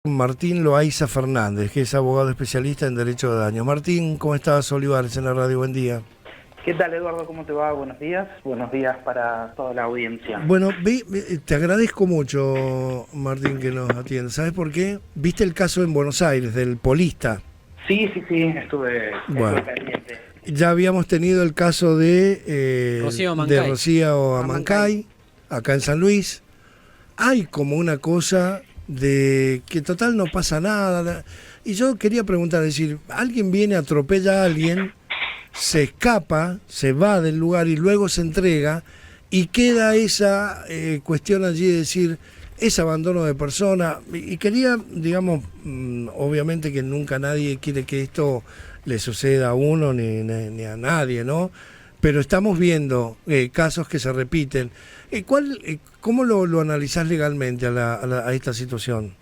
Martín Loaiza Fernández, que es abogado especialista en Derecho de Daño. Martín, ¿cómo estás? Olivares en la radio, buen día. ¿Qué tal, Eduardo? ¿Cómo te va? Buenos días para toda la audiencia. Bueno, te agradezco mucho, Martín, que nos atiendas. ¿Sabes por qué? ¿Viste el caso en Buenos Aires del polista? Sí, estuve pendiente. Ya habíamos tenido el caso de Rocío Rocío Amancay, acá en San Luis. Hay como una cosa de que total no pasa nada. Y yo quería preguntar, es decir, alguien viene, atropella a alguien, se escapa, se va del lugar y luego se entrega y queda esa cuestión allí de decir, es abandono de persona. Y quería, digamos, obviamente que nunca nadie quiere que esto le suceda a uno ni a nadie, ¿no? Pero estamos viendo casos que se repiten. ¿Cómo lo analizás legalmente a esta situación?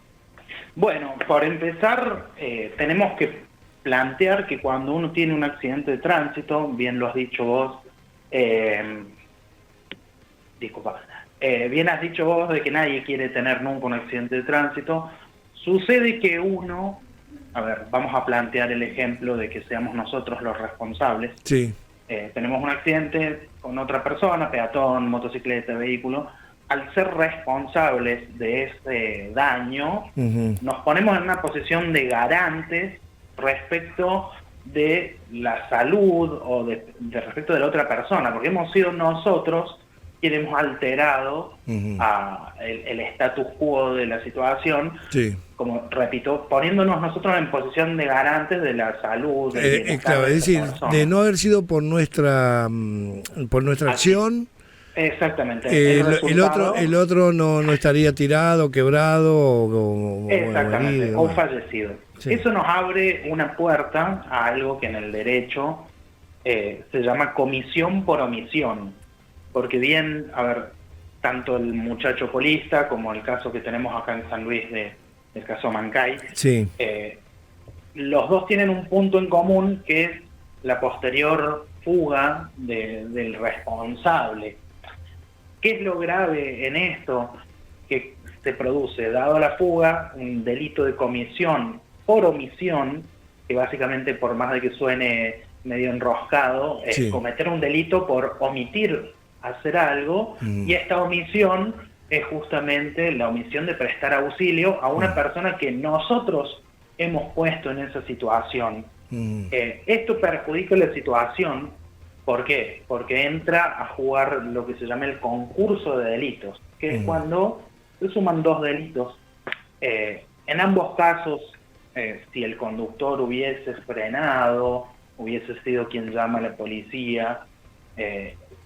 Bueno, por empezar, tenemos que plantear que cuando uno tiene un accidente de tránsito, bien lo has dicho vos, bien has dicho vos de que nadie quiere tener nunca un accidente de tránsito, sucede que uno, vamos a plantear el ejemplo de que seamos nosotros los responsables. Sí. Tenemos un accidente con otra persona, peatón, motocicleta, vehículo. Al ser responsables de ese daño, nos ponemos en una posición de garantes respecto de la salud o de respecto de la otra persona, porque hemos sido nosotros quienes hemos alterado el status quo de la situación, como repito, poniéndonos nosotros en posición de garantes de la salud. Claro, es decir, de no haber sido por nuestra acción. Exactamente. El otro no estaría tirado, quebrado exactamente, o fallecido. Sí. Eso nos abre una puerta a algo que en el derecho se llama comisión por omisión. Porque bien, tanto el muchacho polista como el caso que tenemos acá en San Luis del caso Amancay, sí. Los dos tienen un punto en común que es la posterior fuga del responsable. ¿Qué es lo grave en esto? Que se produce, dado la fuga, un delito de comisión por omisión, que básicamente, por más de que suene medio enroscado, es cometer un delito por omitir hacer algo, y esta omisión es justamente la omisión de prestar auxilio a una persona que nosotros hemos puesto en esa situación. Esto perjudica la situación. ¿Por qué? Porque entra a jugar lo que se llama el concurso de delitos, que es cuando se suman dos delitos. En ambos casos, si el conductor hubiese frenado, hubiese sido quien llama a la policía,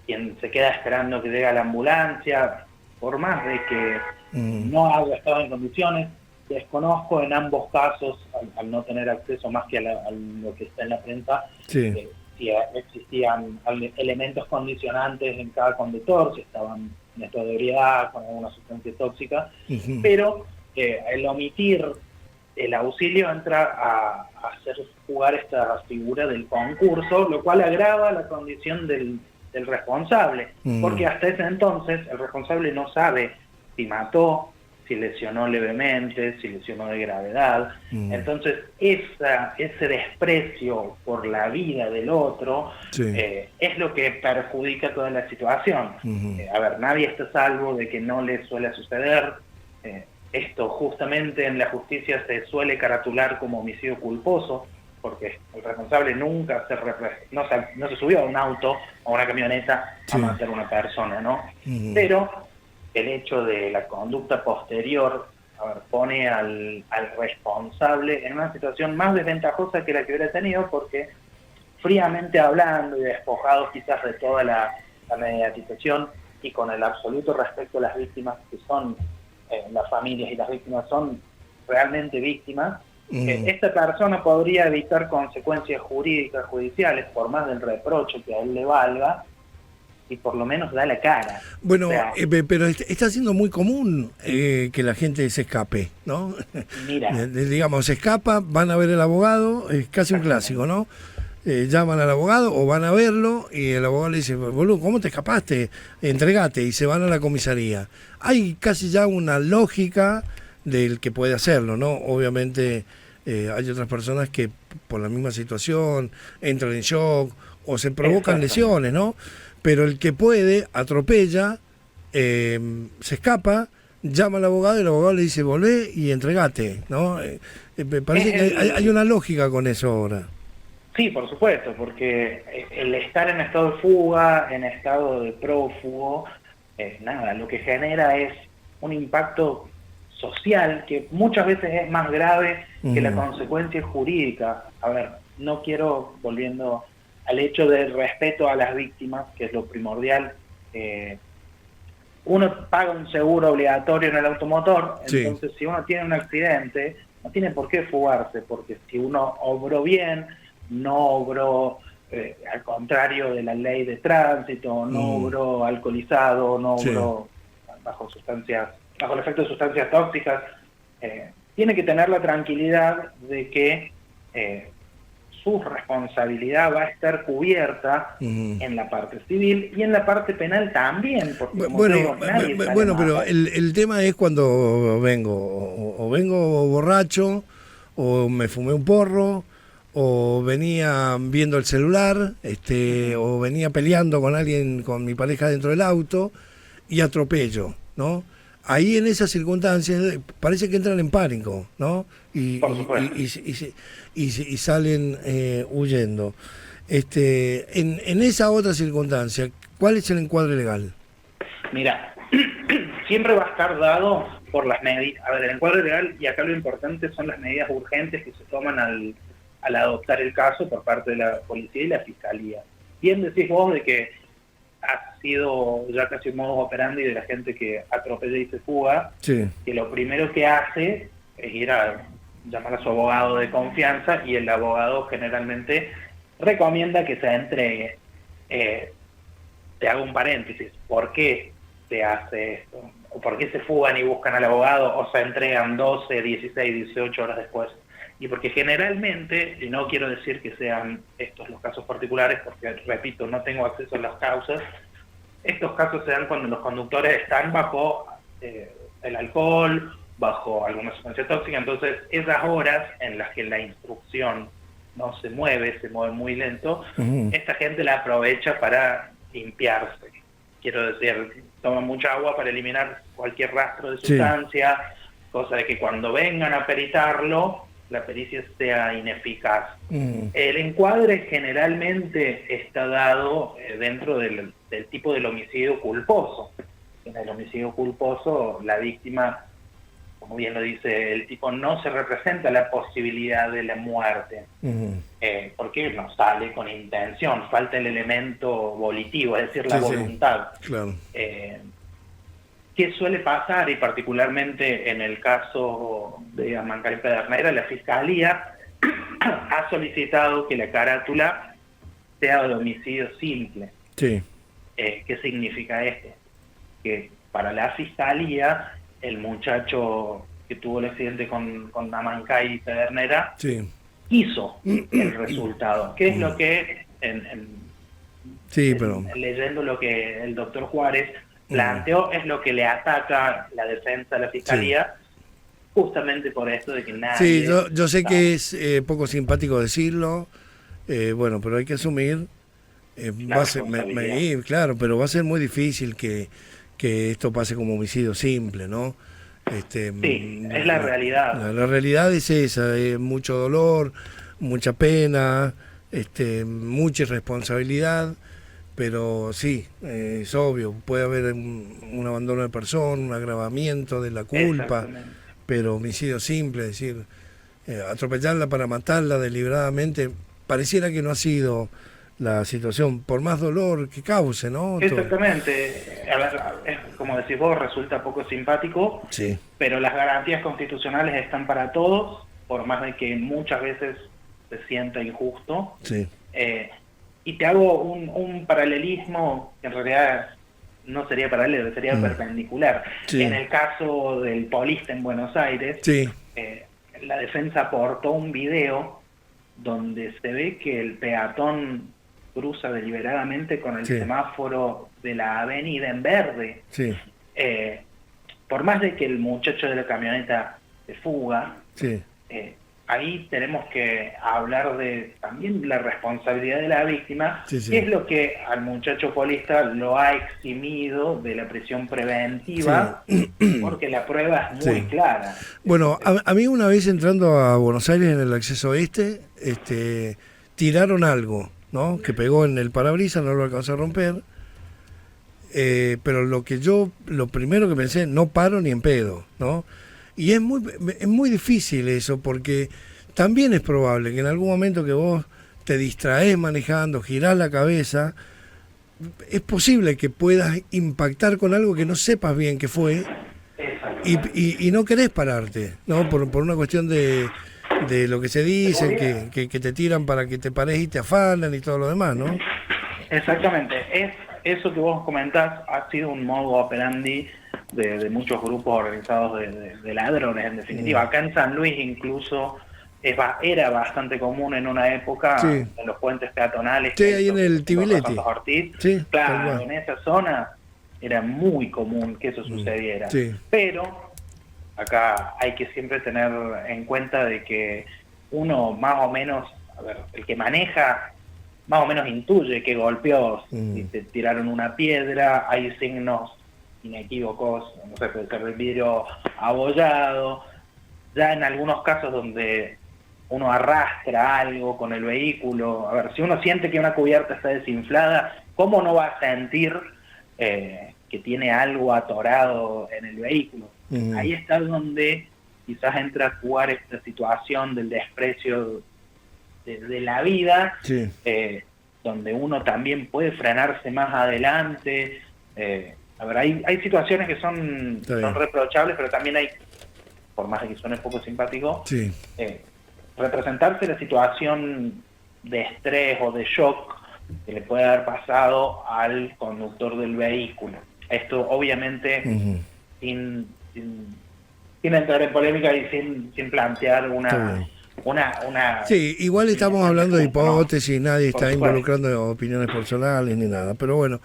quien se queda esperando que llegue la ambulancia, por más de que no haya estado en condiciones, desconozco en ambos casos, al no tener acceso más que a lo que está en la prensa, si existían elementos condicionantes en cada conductor, si estaban en estado de ebriedad, con alguna sustancia tóxica, pero el omitir el auxilio entra a hacer jugar esta figura del concurso, lo cual agrava la condición del responsable, porque hasta ese entonces el responsable no sabe si mató, si lesionó levemente, si lesionó de gravedad. Entonces ese desprecio por la vida del otro es lo que perjudica toda la situación. Nadie está a salvo de que no le suele suceder. Esto justamente en la justicia se suele caratular como homicidio culposo, porque el responsable nunca no se subió a un auto o a una camioneta a matar a una persona, ¿no? Pero el hecho de la conducta posterior pone al responsable en una situación más desventajosa que la que hubiera tenido, porque fríamente hablando y despojados quizás de toda la mediatización y con el absoluto respeto a las víctimas que son las familias, y las víctimas son realmente víctimas, esta persona podría evitar consecuencias jurídicas, judiciales, por más del reproche que a él le valga, y por lo menos da la cara. Bueno, pero está siendo muy común que la gente se escape, ¿no? Mira. Digamos, se escapa, van a ver el abogado, es casi un clásico, ¿no? Llaman al abogado o van a verlo y el abogado le dice, boludo, ¿cómo te escapaste? Entregate, y se van a la comisaría. Hay casi ya una lógica del que puede hacerlo, ¿no? Obviamente hay otras personas que por la misma situación entran en shock o se provocan lesiones, ¿no? Pero el que puede atropella, se escapa, llama al abogado y el abogado le dice volvé y entregate, ¿no? Me parece que hay una lógica con eso ahora. Sí, por supuesto, porque el estar en estado de fuga, en estado de prófugo, nada, lo que genera es un impacto social que muchas veces es más grave que la consecuencia jurídica. A ver, no quiero, volviendo al hecho del respeto a las víctimas, que es lo primordial, uno paga un seguro obligatorio en el automotor, entonces si uno tiene un accidente, no tiene por qué fugarse, porque si uno obró bien, no obró al contrario de la ley de tránsito, no obró alcoholizado, no obró bajo el efecto de sustancias tóxicas, tiene que tener la tranquilidad de que su responsabilidad va a estar cubierta en la parte civil y en la parte penal también, porque como digo, pero el tema es cuando vengo, o vengo borracho, o me fumé un porro, o venía viendo el celular, o venía peleando con alguien, con mi pareja dentro del auto, y atropello, ¿no? Ahí en esas circunstancias parece que entran en pánico, ¿no? Y salen huyendo. En esa otra circunstancia, ¿cuál es el encuadre legal? Mira, siempre va a estar dado por las medidas. A ver, el encuadre legal, y acá lo importante son las medidas urgentes que se toman al adoptar el caso por parte de la policía y la fiscalía. Bien decís vos de que ha sido ya casi un modus operandi de la gente que atropella y se fuga, que lo primero que hace es ir a llamar a su abogado de confianza y el abogado generalmente recomienda que se entregue. Te hago un paréntesis, ¿por qué se hace esto? ¿O por qué se fugan y buscan al abogado o se entregan 12, 16, 18 horas después? Y porque generalmente, y no quiero decir que sean estos los casos particulares, porque repito, no tengo acceso a las causas, estos casos se dan cuando los conductores están bajo el alcohol, bajo alguna sustancia tóxica, entonces esas horas en las que la instrucción no se mueve muy lento, esta gente la aprovecha para limpiarse. Quiero decir, toma mucha agua para eliminar cualquier rastro de sustancia, cosa de que cuando vengan a peritarlo, la pericia sea ineficaz. El encuadre generalmente está dado dentro del tipo del homicidio culposo. En el homicidio culposo, la víctima, como bien lo dice el tipo, no se representa la posibilidad de la muerte, porque no sale con intención, falta el elemento volitivo, es decir, la voluntad. Claro. ¿Qué suele pasar? Y particularmente en el caso de Amancay Pedernera, la Fiscalía ha solicitado que la carátula sea de homicidio simple. ¿Qué significa esto? Que para la Fiscalía, el muchacho que tuvo el accidente con Amancay Pedernera hizo el resultado. ¿Qué es lo que, leyendo lo que el doctor Juárez planteó, es lo que le ataca la defensa a la Fiscalía, justamente por esto de que nadie... yo sé que es poco simpático decirlo, pero hay que asumir, claro, pero va a ser muy difícil que esto pase como homicidio simple, ¿no? Es la realidad. La realidad es esa, mucho dolor, mucha pena, mucha irresponsabilidad. Pero sí, es obvio, puede haber un abandono de persona, un agravamiento de la culpa, pero homicidio simple, es decir, atropellarla para matarla deliberadamente, pareciera que no ha sido la situación, por más dolor que cause, ¿no? Exactamente. A ver, como decís vos, resulta poco simpático, pero las garantías constitucionales están para todos, por más de que muchas veces se sienta injusto. Y te hago un paralelismo que en realidad no sería paralelo, sería perpendicular. En el caso del Polista en Buenos Aires, la defensa aportó un video donde se ve que el peatón cruza deliberadamente con el semáforo de la avenida en verde. por más de que el muchacho de la camioneta se fuga, Sí. Ahí tenemos que hablar de también la responsabilidad de la víctima, Sí, sí. que es lo que al muchacho polista lo ha eximido de la prisión preventiva, porque la prueba es muy Sí. clara. Bueno, a mí una vez entrando a Buenos Aires en el acceso este, tiraron algo, ¿no? Que pegó en el parabrisas, no lo alcanzé a romper. Pero lo primero que pensé, no paro ni en pedo, ¿no? Y es muy difícil eso, porque también es probable que en algún momento que vos te distraes manejando, girás la cabeza, es posible que puedas impactar con algo que no sepas bien qué fue y no querés pararte, ¿no? Por una cuestión de lo que se dice, que te tiran para que te pares y te afanan y todo lo demás, ¿no? Exactamente. Eso que vos comentás ha sido un modo operandi de muchos grupos organizados de ladrones, en definitiva. Acá en San Luis incluso era bastante común en una época, Sí. en los puentes peatonales. Sí, ahí en el Tibileti. Ortiz, Sí, tal claro, cual. en esa zona era muy común que eso sucediera. Sí. Pero acá hay que siempre tener en cuenta de que uno más o menos, a ver, el que maneja más o menos intuye que golpeó, si te tiraron una piedra, hay signos inequívocos, no sé, puede ser el vidrio abollado, ya en algunos casos donde uno arrastra algo con el vehículo, a ver, si uno siente que una cubierta está desinflada, ¿cómo no va a sentir que tiene algo atorado en el vehículo? Ahí está donde quizás entra a jugar esta situación del desprecio de la vida, Sí. Donde uno también puede frenarse más adelante. A ver, hay situaciones que son reprochables, pero también hay, por más de que suene poco simpático, Sí. Representarse la situación de estrés o de shock que le puede haber pasado al conductor del vehículo. Esto obviamente sin entrar en polémica y sin plantear una Sí, igual estamos hablando de hipótesis, nadie está supuesto. involucrando opiniones personales ni nada, pero bueno,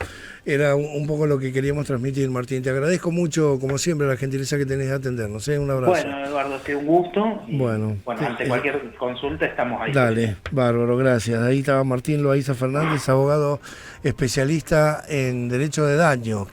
era un poco lo que queríamos transmitir, Martín. Te agradezco mucho, como siempre, la gentileza que tenés de atendernos, ¿eh? Un abrazo. Bueno, Eduardo, ha sido un gusto. Y, bueno, ante cualquier consulta estamos ahí. Dale, bárbaro, gracias. Ahí estaba Martín Loaiza Fernández, abogado especialista en derecho de daño.